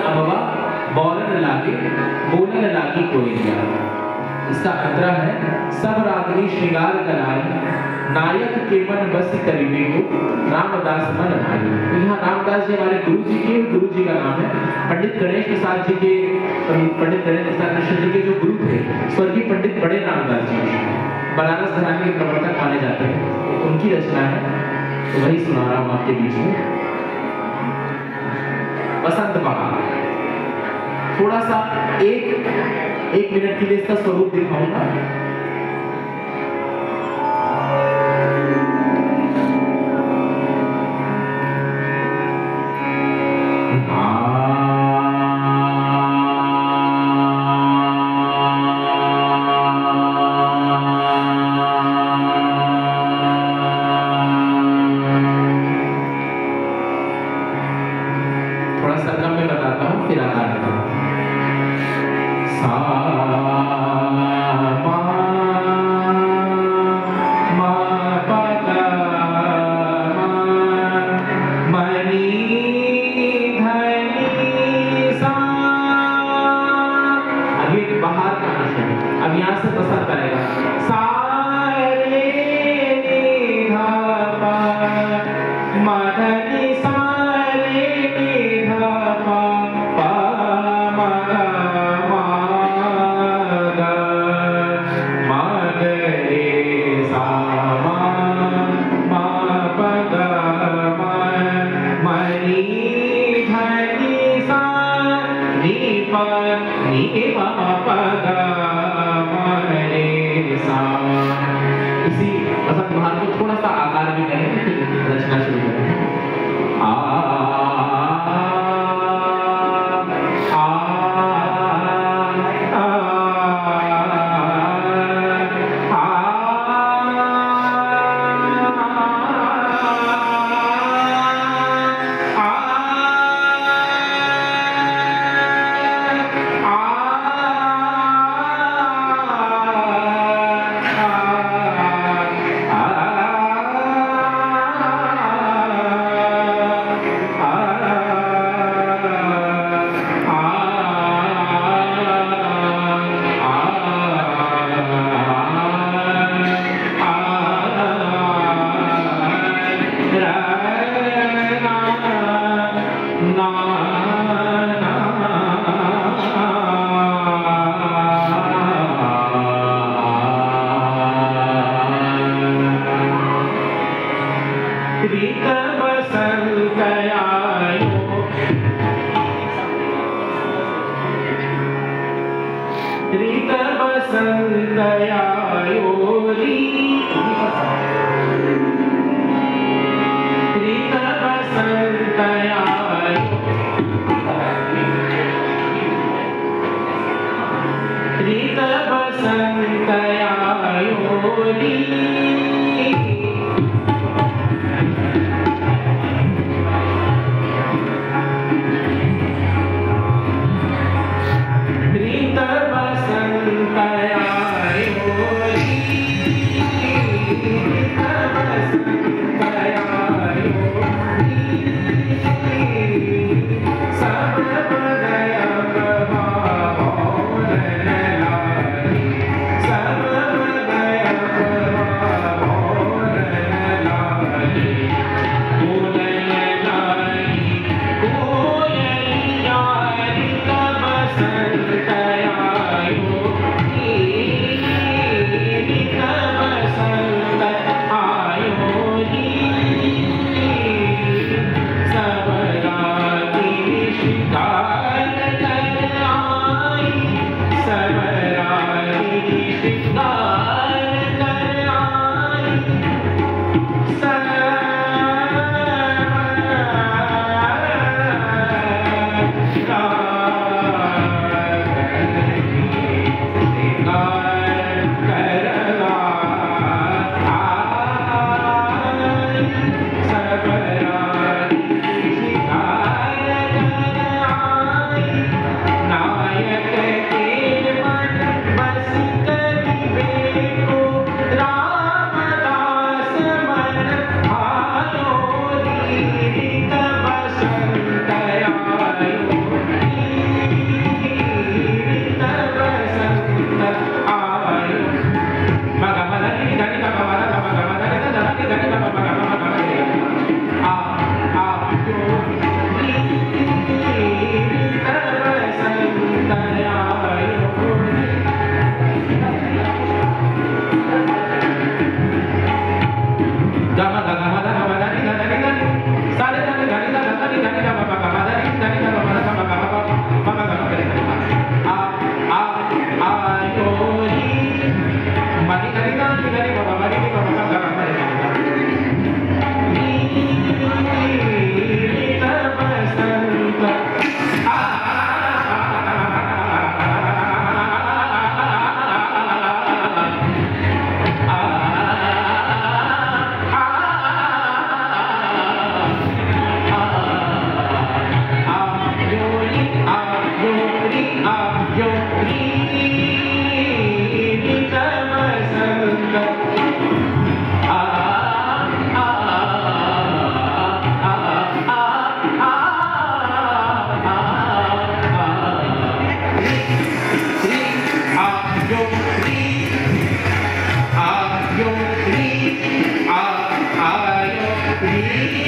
अमवा बोलन लागे बोलन लागी कोयलिया। इसका अंतरा है सब रागनी श्रृंगार कराए नायक के मन बस करीबे को रामदास मन भाई। तो यहाँ रामदास जी हमारे गुरु जी का नाम है। पंडित गणेश प्रसाद जी के पंडित गणेश प्रसाद मिश्र जी के जो गुरु थे स्वर्गीय पंडित बड़े रामदास जी बनारस घराने के प्रवर्तक माने जाते हैं, उनकी रचना है, तो वही सुना रहा हूँ आपके बीच में। बसंत बहार थोड़ा सा एक मिनट के लिए इसका स्वरूप दिखाऊंगा। थोड़ा सा कम में बताता हूँ फिर आकार बाहर का है। अब यहाँ से पसंद करेगा सा रे नी धा पा मा नी सा रे नी धा पा पा मा गा मा ग रे सा मा प ग मा नी धा नी सा नी प नी प प ग मा रे सा। इसी बसंत बहार को थोड़ा सा आकार में करेंगे, फिर रचना शुरू करेंगे। आ आ री